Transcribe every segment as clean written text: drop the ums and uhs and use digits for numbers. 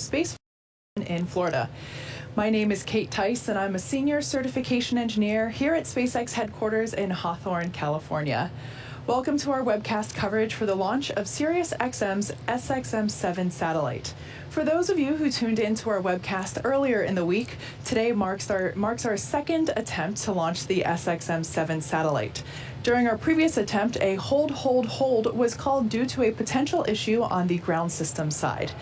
Space in Florida. My name is Kate Tice, and I'm a senior certification engineer here at SpaceX headquarters in Hawthorne, California. Welcome to our webcast coverage for the launch of Sirius XM's SXM-7 satellite. For those of you who tuned into our webcast earlier in the week, today marks our second attempt to launch the SXM-7 satellite. During our previous attempt, a hold was called due to a potential issue on the ground system side.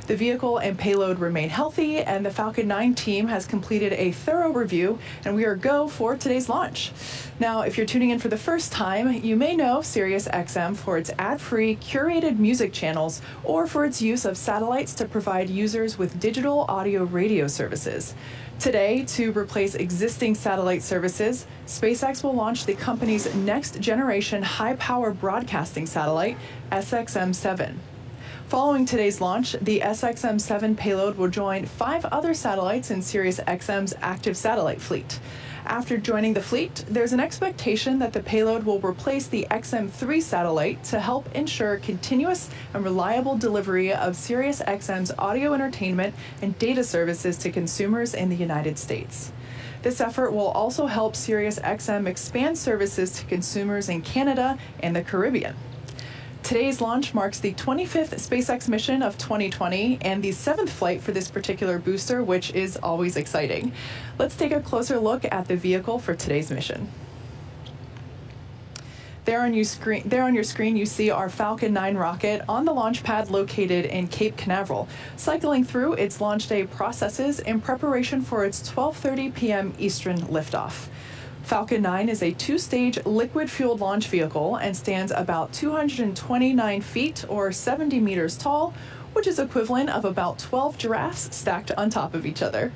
The vehicle and payload remain healthy, and the Falcon 9 team has completed a thorough review, and we are go for today's launch. Now, if you're tuning in for the first time, you may know Sirius XM for its ad-free, curated music channels, or for its use of satellites to provide users with digital audio radio services. Today, to replace existing satellite services, SpaceX will launch the company's next-generation high-power broadcasting satellite, SXM-7. Following today's launch, the SXM-7 payload will join 5 other satellites in Sirius XM's active satellite fleet. After joining the fleet, there's an expectation that the payload will replace the XM-3 satellite to help ensure continuous and reliable delivery of Sirius XM's audio entertainment and data services to consumers in the United States. This effort will also help Sirius XM expand services to consumers in Canada and the Caribbean. Today's launch marks the 25th SpaceX mission of 2020 and the 7th flight for this particular booster, which is always exciting. Let's take a closer look at the vehicle for today's mission. There on your screen, you see our Falcon 9 rocket on the launch pad located in Cape Canaveral, cycling through its launch day processes in preparation for its 12:30 p.m. Eastern liftoff. Falcon 9 is a 2-stage liquid-fueled launch vehicle and stands about 229 feet or 70 meters tall, which is equivalent of about 12 giraffes stacked on top of each other.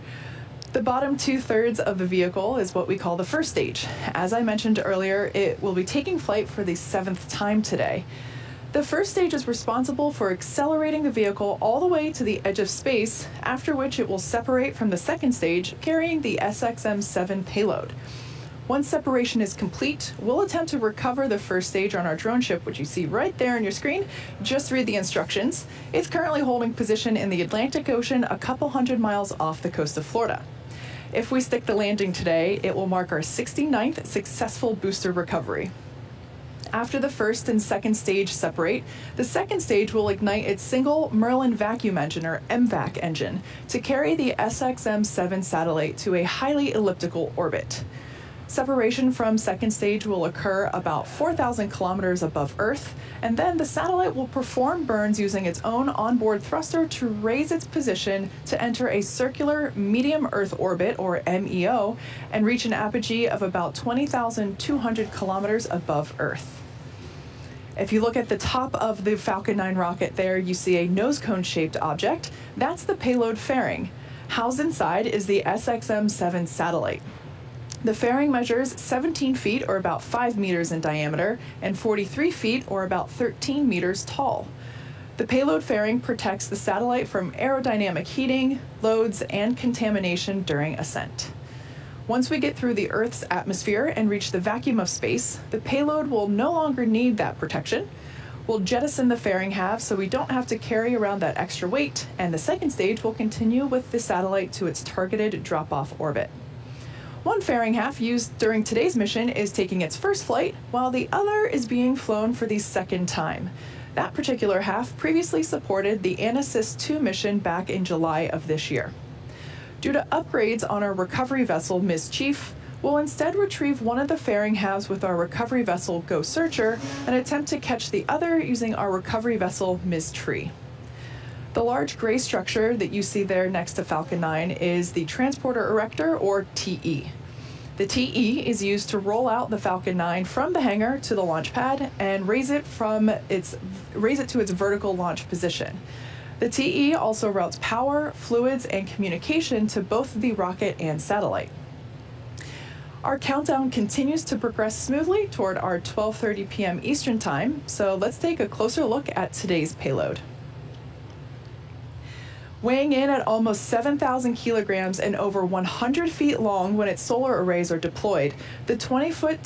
The bottom 2/3 of the vehicle is what we call the first stage. As I mentioned earlier, it will be taking flight for the 7th time today. The first stage is responsible for accelerating the vehicle all the way to the edge of space, after which it will separate from the second stage, carrying the SXM-7 payload. Once separation is complete, we'll attempt to recover the first stage on our drone ship, which you see right there on your screen. Just read the instructions. It's currently holding position in the Atlantic Ocean a couple hundred miles off the coast of Florida. If we stick the landing today, it will mark our 69th successful booster recovery. After the first and second stage separate, the second stage will ignite its single Merlin vacuum engine, or Mvac engine, to carry the SXM-7 satellite to a highly elliptical orbit. Separation from second stage will occur about 4,000 kilometers above Earth, and then the satellite will perform burns using its own onboard thruster to raise its position to enter a circular medium Earth orbit, or MEO, and reach an apogee of about 20,200 kilometers above Earth. If you look at the top of the Falcon 9 rocket there, you see a nose cone-shaped object. That's the payload fairing. Housed inside is the SXM-7 satellite. The fairing measures 17 feet, or about 5 meters in diameter, and 43 feet, or about 13 meters tall. The payload fairing protects the satellite from aerodynamic heating, loads, and contamination during ascent. Once we get through the Earth's atmosphere and reach the vacuum of space, the payload will no longer need that protection. We'll jettison the fairing halves so we don't have to carry around that extra weight, and the second stage will continue with the satellite to its targeted drop-off orbit. One fairing half used during today's mission is taking its first flight, while the other is being flown for the second time. That particular half previously supported the Anasis 2 mission back in July of this year. Due to upgrades on our recovery vessel, Ms. Chief, we'll instead retrieve one of the fairing halves with our recovery vessel, Go Searcher, and attempt to catch the other using our recovery vessel, Ms. Tree. The large gray structure that you see there next to Falcon 9 is the Transporter Erector, or TE. The TE is used to roll out the Falcon 9 from the hangar to the launch pad and raise it to its vertical launch position. The TE also routes power, fluids, and communication to both the rocket and satellite. Our countdown continues to progress smoothly toward our 12:30 p.m. Eastern Time, so let's take a closer look at today's payload. Weighing in at almost 7,000 kilograms and over 100 feet long when its solar arrays are deployed, the 27-foot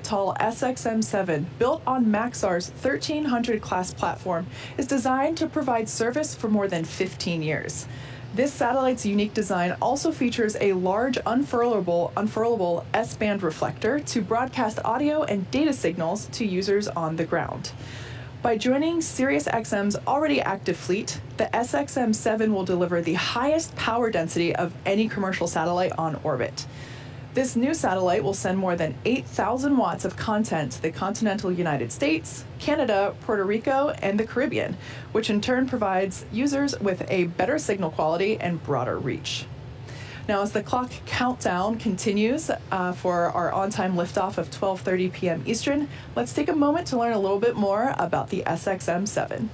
tall SXM-7, built on Maxar's 1300 class platform, is designed to provide service for more than 15 years. This satellite's unique design also features a large unfurlable S-band reflector to broadcast audio and data signals to users on the ground. By joining Sirius XM's already active fleet, the SXM-7 will deliver the highest power density of any commercial satellite on orbit. This new satellite will send more than 8,000 watts of content to the continental United States, Canada, Puerto Rico, and the Caribbean, which in turn provides users with a better signal quality and broader reach. Now, as the clock countdown continues for our on-time liftoff of 12:30 p.m. Eastern, let's take a moment to learn a little bit more about the SXM-7.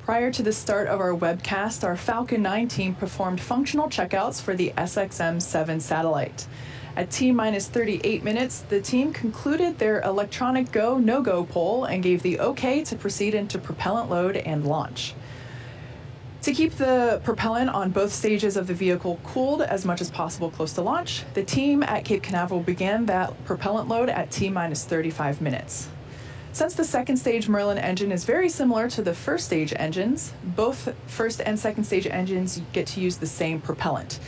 Prior to the start of our webcast, our Falcon 9 team performed functional checkouts for the SXM-7 satellite. At T-minus 38 minutes, the team concluded their electronic go, no-go poll and gave the OK to proceed into propellant load and launch. To keep the propellant on both stages of the vehicle cooled as much as possible close to launch, the team at Cape Canaveral began that propellant load at T-minus 35 minutes. Since the second stage Merlin engine is very similar to the first stage engines, both first and second stage engines get to use the same propellant.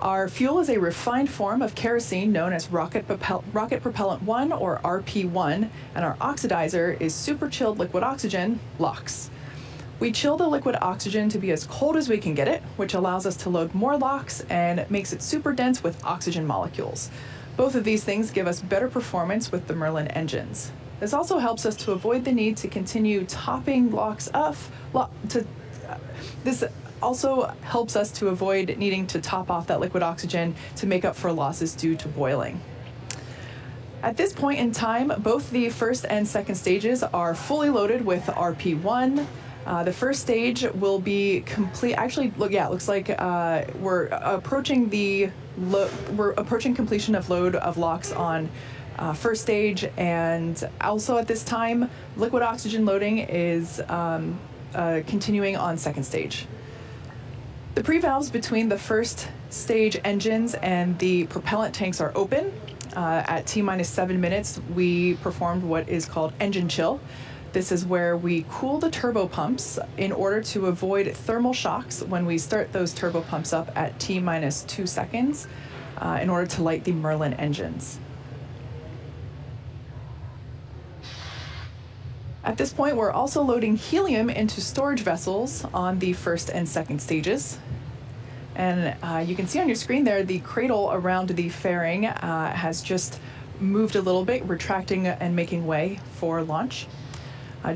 Our fuel is a refined form of kerosene known as Rocket Propellant 1 or RP1, and our oxidizer is super chilled liquid oxygen, LOX. We chill the liquid oxygen to be as cold as we can get it, which allows us to load more LOX and makes it super dense with oxygen molecules. Both of these things give us better performance with the Merlin engines. This also helps us to avoid the need to continue topping LOX up. This also helps us to avoid needing to top off that liquid oxygen to make up for losses due to boiling. At this point in time, both the first and second stages are fully loaded with RP1. The first stage will be complete. Actually, looks like we're approaching completion of load of LOX on first stage, and also at this time, liquid oxygen loading is continuing on second stage. The pre-valves between the first stage engines and the propellant tanks are open. At T-minus 7 minutes, we performed what is called engine chill. This is where we cool the turbo pumps in order to avoid thermal shocks when we start those turbo pumps up at T-minus 2 seconds in order to light the Merlin engines. At this point, we're also loading helium into storage vessels on the first and second stages. And you can see on your screen there, the cradle around the fairing has just moved a little bit, retracting and making way for launch.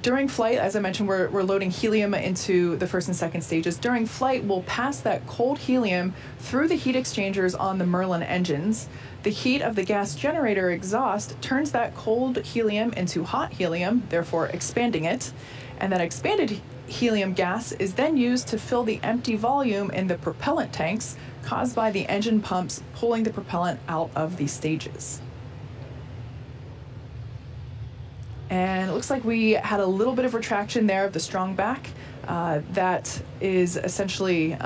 During flight, as I mentioned, we're loading helium into the first and second stages. During flight, we'll pass that cold helium through the heat exchangers on the Merlin engines. The heat of the gas generator exhaust turns that cold helium into hot helium, therefore expanding it. And that expanded helium gas is then used to fill the empty volume in the propellant tanks caused by the engine pumps pulling the propellant out of the stages. And it looks like we had a little bit of retraction there of the strong back. That is essentially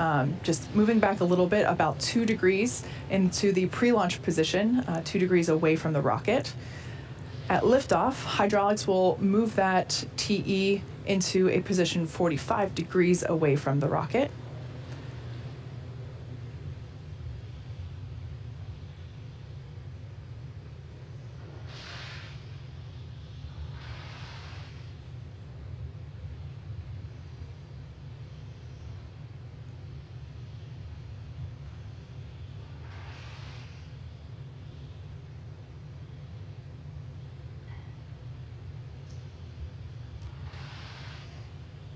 just moving back a little bit, about 2 degrees into the pre-launch position, 2 degrees away from the rocket. At liftoff, hydraulics will move that TE into a position 45 degrees away from the rocket.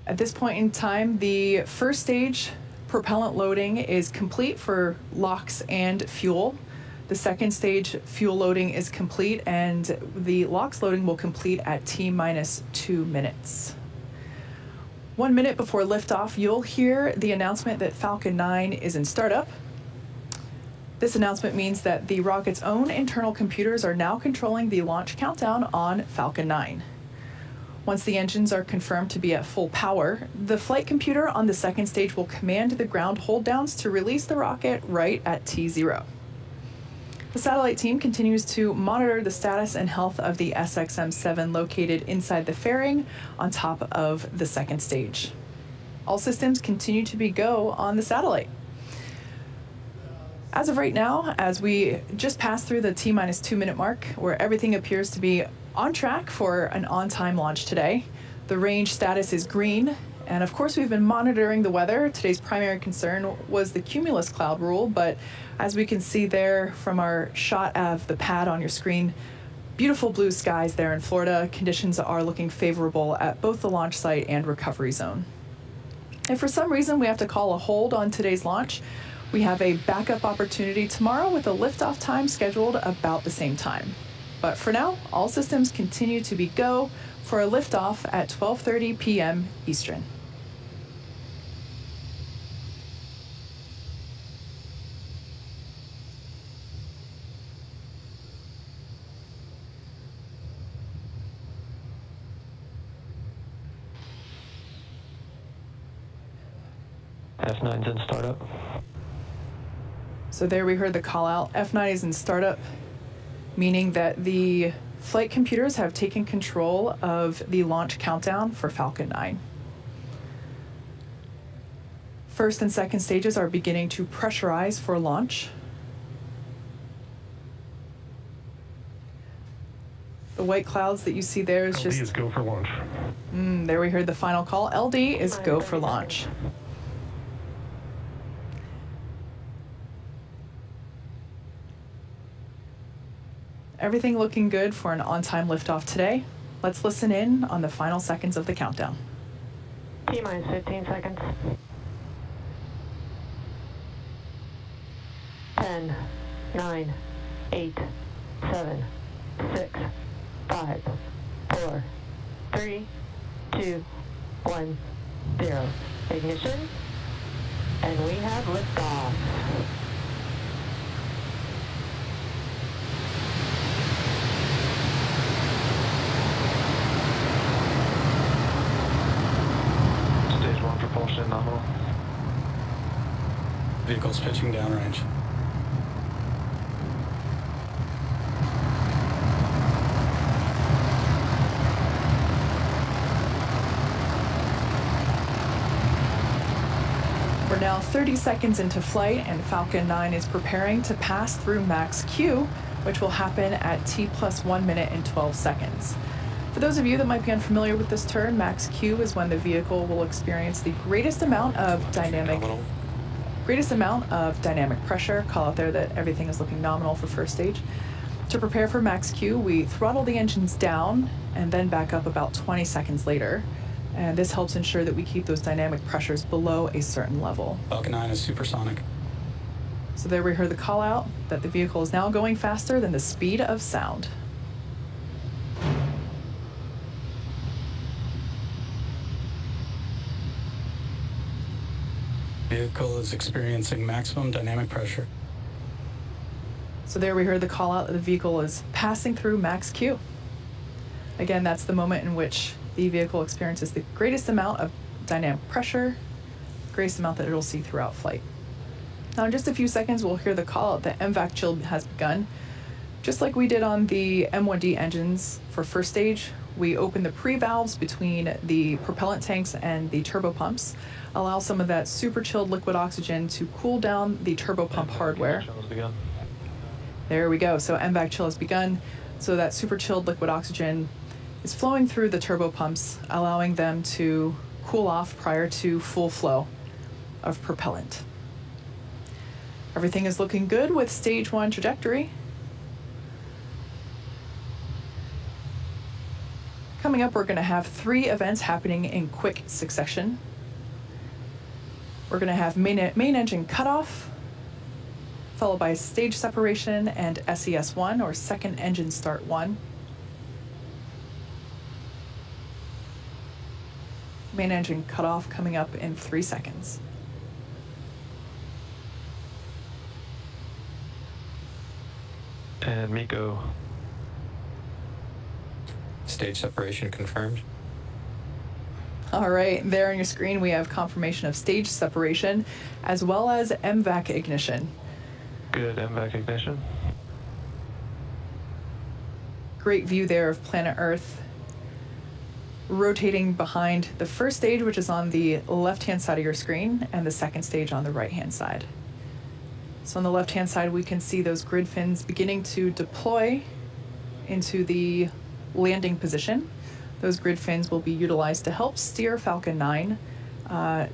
At this point in time, the first stage propellant loading is complete for LOX and fuel. The second stage fuel loading is complete, and the LOX loading will complete at T-minus 2 minutes. 1 minute before liftoff, you'll hear the announcement that Falcon 9 is in startup. This announcement means that the rocket's own internal computers are now controlling the launch countdown on Falcon 9. Once the engines are confirmed to be at full power, the flight computer on the second stage will command the ground hold downs to release the rocket right at T0. The satellite team continues to monitor the status and health of the SXM-7 located inside the fairing on top of the second stage. All systems continue to be go on the satellite. As of right now, as we just passed through the T-minus 2 minute mark, where everything appears to be on track for an on-time launch today. The range status is green, and of course we've been monitoring the weather. Today's primary concern was the cumulus cloud rule, but as we can see there from our shot of the pad on your screen, beautiful blue skies there in Florida. Conditions are looking favorable at both the launch site and recovery zone. If for some reason we have to call a hold on today's launch, we have a backup opportunity tomorrow with a liftoff time scheduled about the same time. But for now, all systems continue to be go for a liftoff at 12:30 p.m. Eastern. F9's in startup. So there we heard the call out. F9 is in startup, meaning that the flight computers have taken control of the launch countdown for Falcon 9. First and second stages are beginning to pressurize for launch. The white clouds that you see there is just... LD is go for launch. There we heard the final call. LD is go for launch. Everything looking good for an on-time liftoff today. Let's listen in on the final seconds of the countdown. T-minus 15 seconds. 10, 9, 8, 7, 6, 5, 4, 3, 2, 1, 0. Ignition, and we have liftoff. Propulsion nominal. Vehicle's pitching downrange. We're now 30 seconds into flight, and Falcon 9 is preparing to pass through max Q, which will happen at T+1 minute and 12 seconds. For those of you that might be unfamiliar with this term, max Q is when the vehicle will experience the greatest amount of dynamic pressure. Call out there that everything is looking nominal for first stage. To prepare for max Q, we throttle the engines down and then back up about 20 seconds later. And this helps ensure that we keep those dynamic pressures below a certain level. Falcon 9 is supersonic. So there we heard the call out that the vehicle is now going faster than the speed of sound. Vehicle is experiencing maximum dynamic pressure. So there we heard the call out that the vehicle is passing through max Q. Again, that's the moment in which the vehicle experiences the greatest amount of dynamic pressure, greatest amount that it'll see throughout flight. Now in just a few seconds, we'll hear the call out that Mvac chill has begun. Just like we did on the M1D engines for first stage, we open the pre-valves between the propellant tanks and the turbopumps, allow some of that super chilled liquid oxygen to cool down the turbopump hardware. There we go. So Mvac chill has begun. So that super chilled liquid oxygen is flowing through the turbopumps, allowing them to cool off prior to full flow of propellant. Everything is looking good with stage 1 trajectory. Coming up, we're going to have 3 events happening in quick succession. We're going to have main engine cutoff, followed by stage separation and SES1, or second engine start 1. Main engine cutoff coming up in 3 seconds. And Miko. Stage separation confirmed. All right, there on your screen we have confirmation of stage separation as well as Mvac ignition. Good, Mvac ignition. Great view there of planet Earth rotating behind the first stage, which is on the left-hand side of your screen, and the second stage on the right-hand side. So on the left-hand side, we can see those grid fins beginning to deploy into the landing position. Those grid fins will be utilized to help steer Falcon 9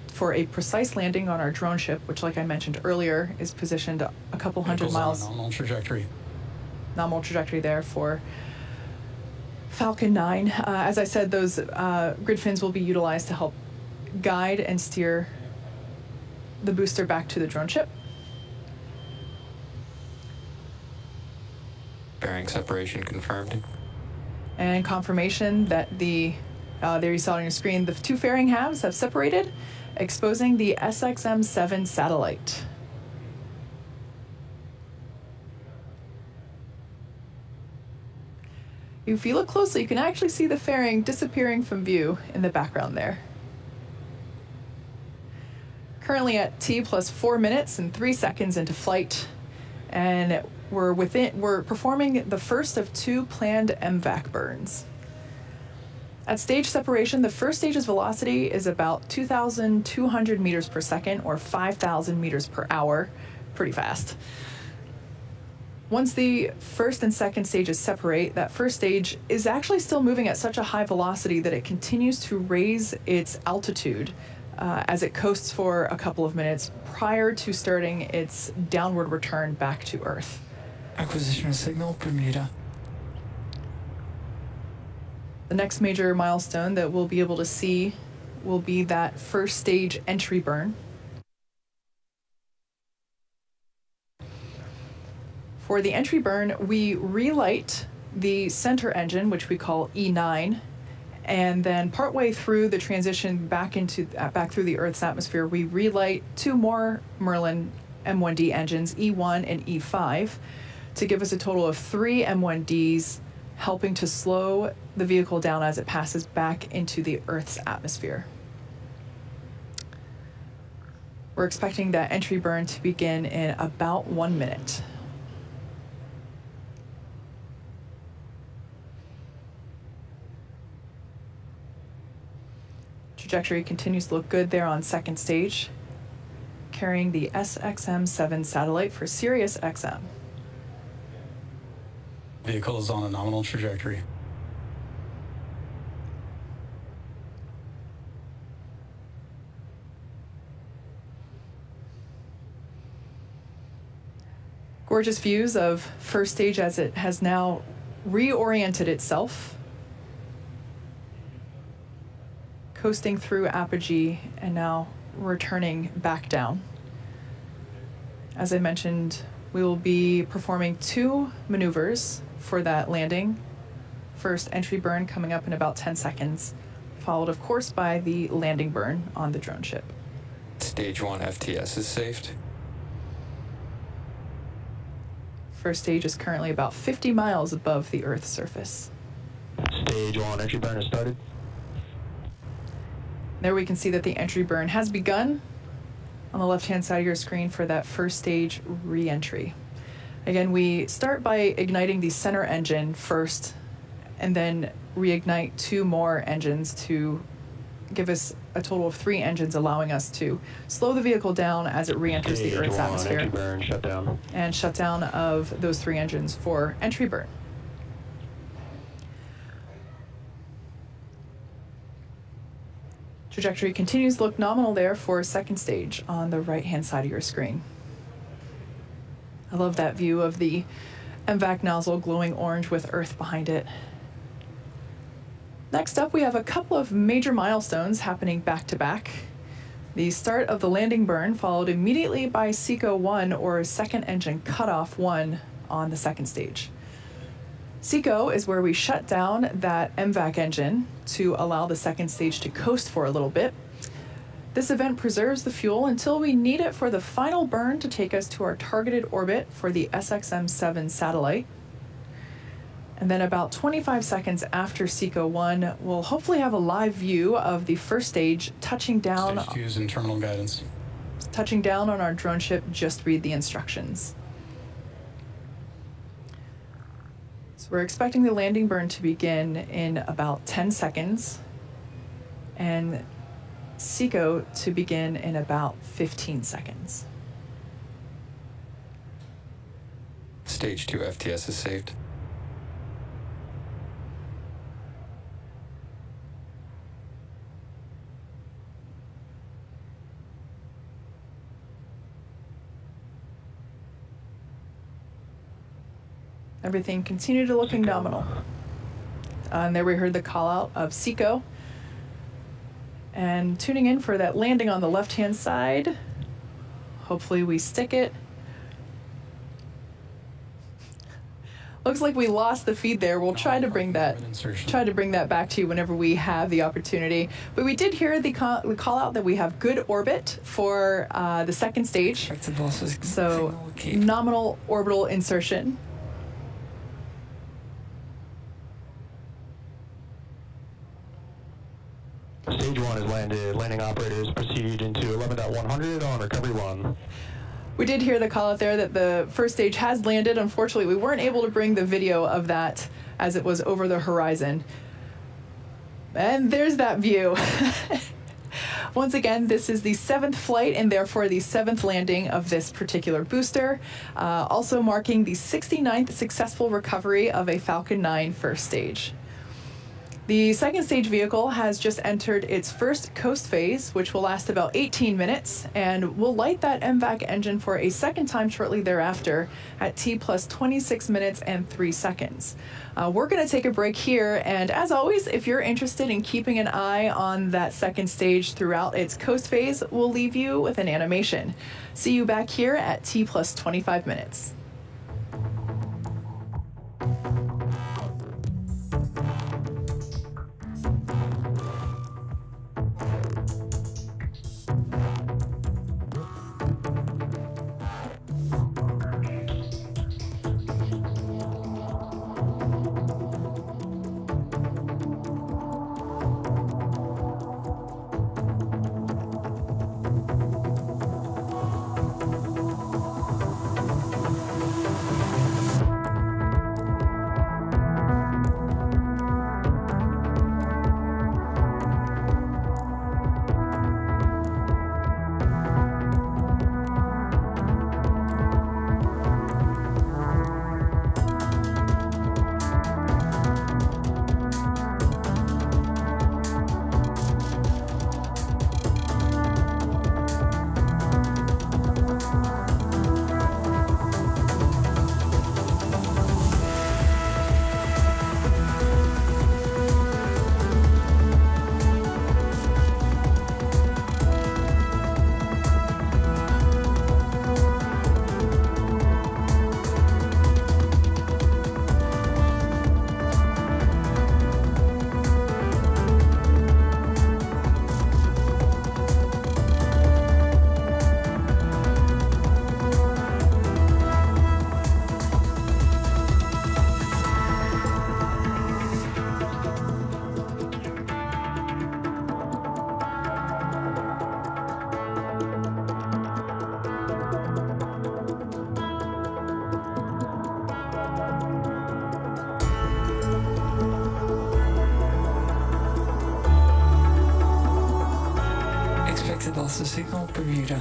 for a precise landing on our drone ship, which, like I mentioned earlier, is positioned a couple hundred miles. Nominal trajectory. Nominal trajectory there for Falcon 9. As I said, those grid fins will be utilized to help guide and steer the booster back to the drone ship. Bearing separation confirmed. And confirmation that there you saw on your screen, the 2 fairing halves have separated, exposing the SXM-7 satellite. If you look closely, you can actually see the fairing disappearing from view in the background there. Currently at T plus 4 minutes and 3 seconds into flight, and we're performing the first of 2 planned Mvac burns. At stage separation, the first stage's velocity is about 2,200 meters per second, or 5,000 meters per hour. Pretty fast. Once the first and second stages separate, that first stage is actually still moving at such a high velocity that it continues to raise its altitude as it coasts for a couple of minutes prior to starting its downward return back to Earth. Acquisition of signal, Bermuda. The next major milestone that we'll be able to see will be that first stage entry burn. For the entry burn, we relight the center engine, which we call E9, and then partway through the transition back through the Earth's atmosphere, we relight 2 more Merlin M1D engines, E1 and E5, to give us a total of 3 M1Ds, helping to slow the vehicle down as it passes back into the Earth's atmosphere. We're expecting that entry burn to begin in about 1 minute. Trajectory continues to look good there on second stage, carrying the SXM-7 satellite for Sirius XM. Vehicle is on a nominal trajectory. Gorgeous views of first stage as it has now reoriented itself, coasting through apogee and now returning back down. As I mentioned, we will be performing 2 maneuvers for that landing. First, entry burn coming up in about 10 seconds, followed of course by the landing burn on the drone ship. Stage 1 FTS is saved. First stage is currently about 50 miles above the Earth's surface. Stage 1 entry burn has started. There we can see that the entry burn has begun on the left-hand side of your screen for that first stage re-entry. Again, we start by igniting the center engine first and then reignite 2 more engines to give us a total of 3 engines, allowing us to slow the vehicle down as it re-enters the Earth's atmosphere. Entry burn, shut down. And shutdown of those 3 engines for entry burn. Trajectory continues to look nominal there for second stage on the right-hand side of your screen. I love that view of the Mvac nozzle glowing orange with Earth behind it. Next up, we have a couple of major milestones happening back to back. The start of the landing burn followed immediately by SECO 1, or second engine cutoff 1, on the second stage. SECO is where we shut down that Mvac engine to allow the second stage to coast for a little bit. This event preserves the fuel until we need it for the final burn to take us to our targeted orbit for the SXM-7 satellite. And then about 25 seconds after SECO 1, we'll hopefully have a live view of the first stage touching down. Stage 2 is in terminal guidance. Touching down on our drone ship. Just read the instructions. So we're expecting the landing burn to begin in about 10 seconds and SECO to begin in about 15 seconds. Stage 2 FTS is saved. Everything continued to looking nominal. And there we heard the call out of SECO. And tuning in for that landing on the left-hand side. Hopefully we stick it. Looks like we lost the feed there. We'll try to bring that back to you whenever we have the opportunity. But we did hear the call out that we have good orbit for the second stage. So nominal orbital insertion. Stage 1 is landed. Landing operators proceed into 11.100 on recovery 1. We did hear the call out there that the first stage has landed. Unfortunately, we weren't able to bring the video of that as it was over the horizon. And there's that view. Once again, this is the 7th flight and therefore the 7th landing of this particular booster, also marking the 69th successful recovery of a Falcon 9 first stage. The second stage vehicle has just entered its first coast phase, which will last about 18 minutes, and we'll light that Mvac engine for a second time shortly thereafter at T plus 26 minutes and 3 seconds. We're going to take a break here, and as always, if you're interested in keeping an eye on that second stage throughout its coast phase, we'll leave you with an animation. See you back here at T plus 25 minutes. the signal, Bermuda.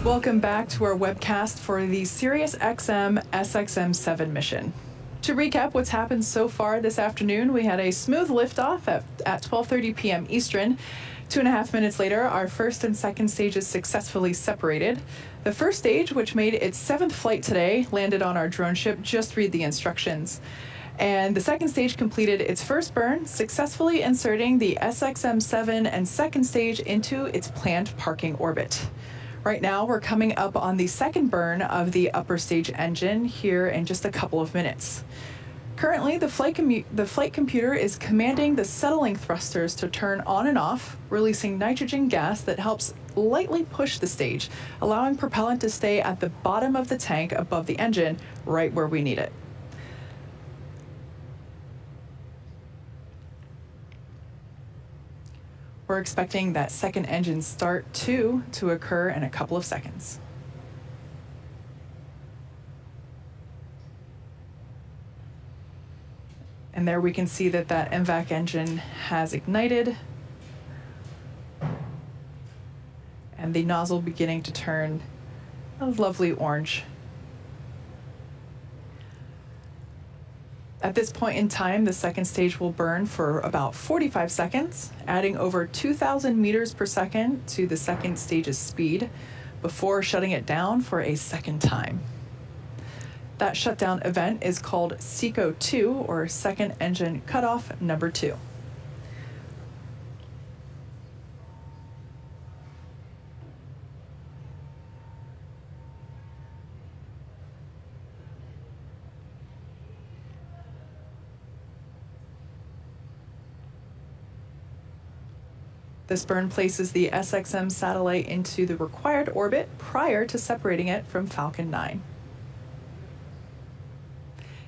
Welcome back to our webcast for the Sirius XM-7 mission. To recap what's happened so far this afternoon, we had a smooth liftoff at 12:30 p.m. Eastern. 2.5 minutes later, our first and second stages successfully separated. The first stage, which made its 7th flight today, landed on our drone ship. Just read the instructions. And the second stage completed its first burn, successfully inserting the SXM-7 and second stage into its planned parking orbit. Right now, we're coming up on the second burn of the upper stage engine here in just a couple of minutes. Currently, the flight computer is commanding the settling thrusters to turn on and off, releasing nitrogen gas that helps lightly push the stage, allowing propellant to stay at the bottom of the tank above the engine, right where we need it. We're expecting that second engine start 2 to occur in a couple of seconds. And there we can see that Mvac engine has ignited and the nozzle beginning to turn a lovely orange. At this point in time, the second stage will burn for about 45 seconds, adding over 2,000 meters per second to the second stage's speed before shutting it down for a second time. That shutdown event is called SECO 2, or Second Engine Cutoff Number 2. This burn places the SXM satellite into the required orbit prior to separating it from Falcon 9.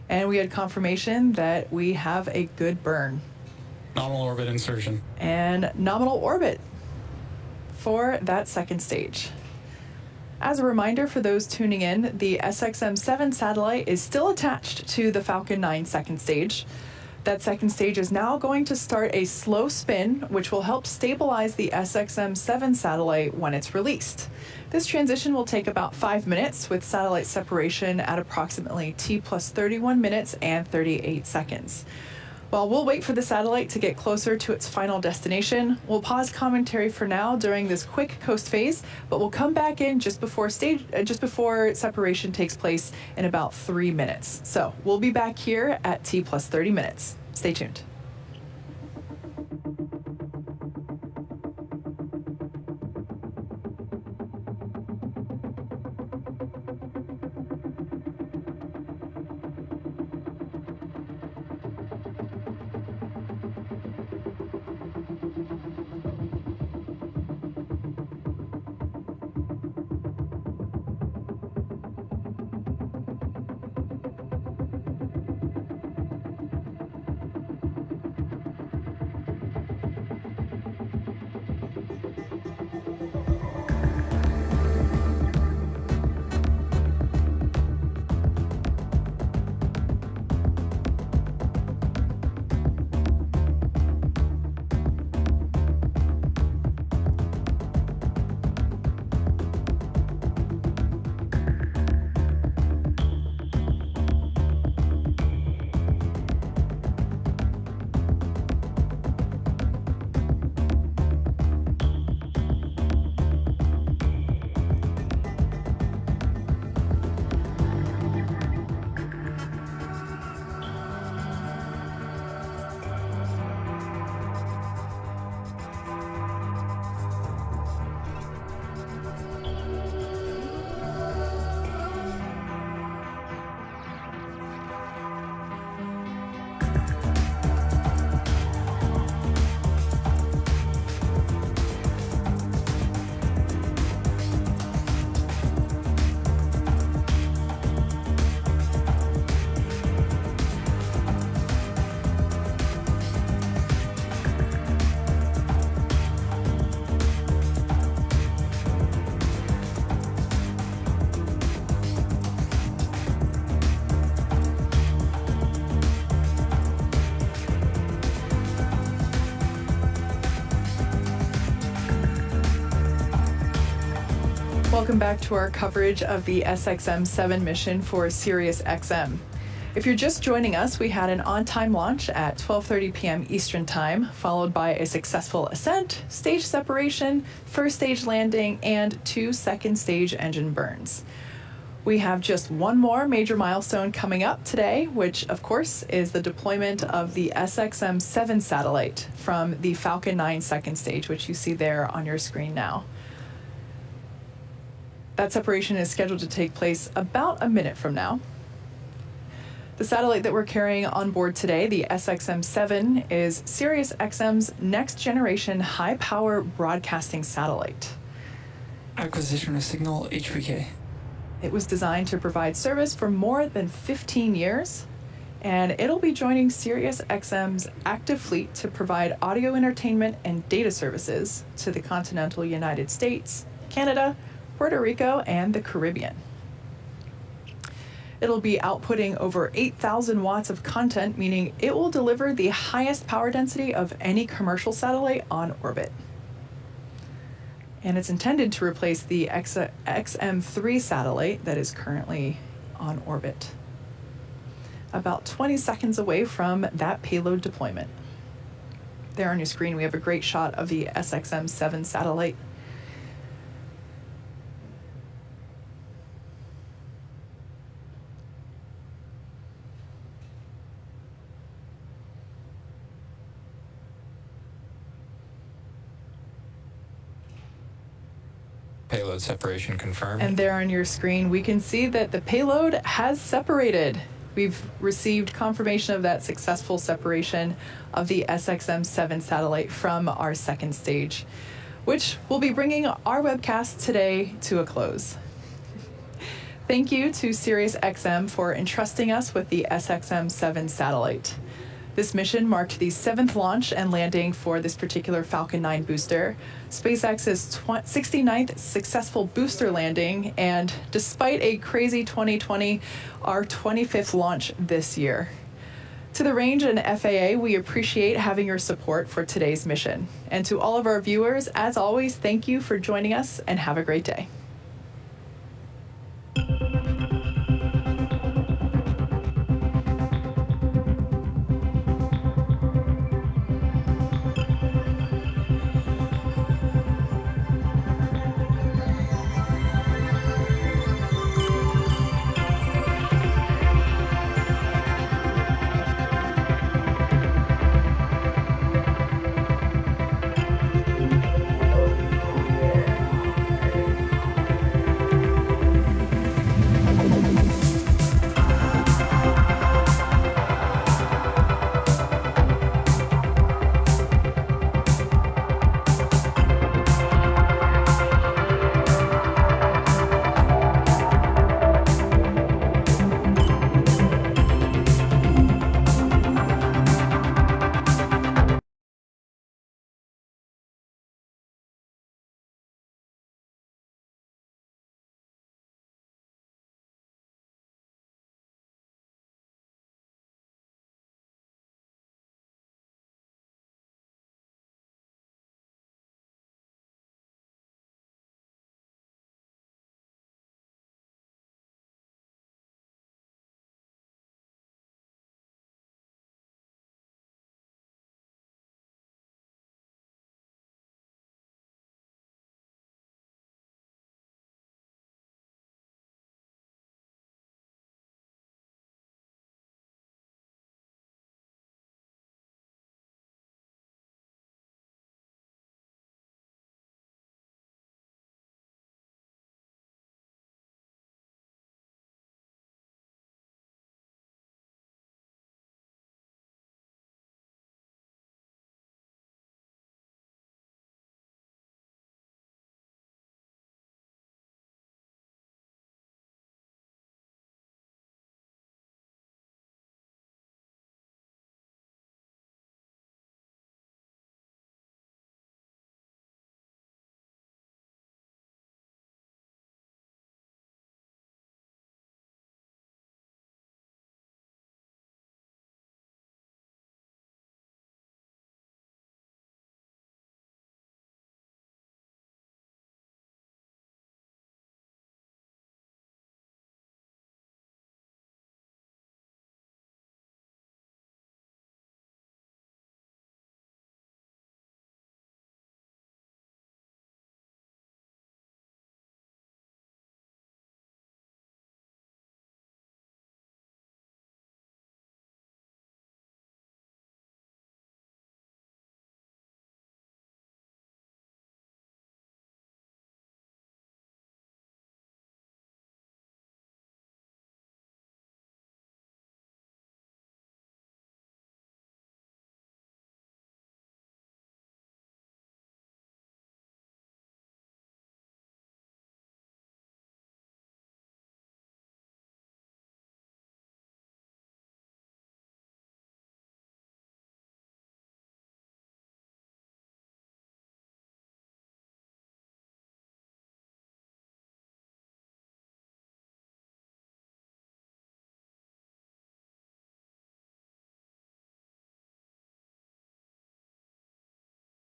And we had confirmation that we have a good burn. Nominal orbit insertion. And nominal orbit for that second stage. As a reminder for those tuning in, the SXM-7 satellite is still attached to the Falcon 9 second stage. That second stage is now going to start a slow spin, which will help stabilize the SXM-7 satellite when it's released. This transition will take about 5 minutes, with satellite separation at approximately T+31 minutes and 38 seconds. While we'll wait for the satellite to get closer to its final destination, we'll pause commentary for now during this quick coast phase, but we'll come back in just before separation takes place in about 3 minutes. So we'll be back here at T+30 minutes. Stay tuned. Welcome back to our coverage of the SXM-7 mission for Sirius XM. If you're just joining us, we had an on-time launch at 12:30 p.m. Eastern Time, followed by a successful ascent, stage separation, first stage landing, and 2 second stage engine burns. We have just one more major milestone coming up today, which of course is the deployment of the SXM-7 satellite from the Falcon 9 second stage, which you see there on your screen now. That separation is scheduled to take place about a minute from now. The satellite that we're carrying on board today, the SXM-7, is Sirius XM's next generation high-power broadcasting satellite. Acquisition of signal HPK. It was designed to provide service for more than 15 years, and it'll be joining Sirius XM's active fleet to provide audio entertainment and data services to the continental United States, Canada, Puerto Rico, and the Caribbean. It'll be outputting over 8,000 watts of content, meaning it will deliver the highest power density of any commercial satellite on orbit. And it's intended to replace the XM-3 satellite that is currently on orbit. About 20 seconds away from that payload deployment. There on your screen, we have a great shot of the SXM-7 satellite. Payload separation confirmed. And there on your screen, we can see that the payload has separated. We've received confirmation of that successful separation of the SXM-7 satellite from our second stage, which will be bringing our webcast today to a close. Thank you to Sirius XM for entrusting us with the SXM-7 satellite. This mission marked the 7th launch and landing for this particular Falcon 9 booster, SpaceX's 69th successful booster landing, and despite a crazy 2020, our 25th launch this year. To the range and FAA, we appreciate having your support for today's mission. And to all of our viewers, as always, thank you for joining us and have a great day.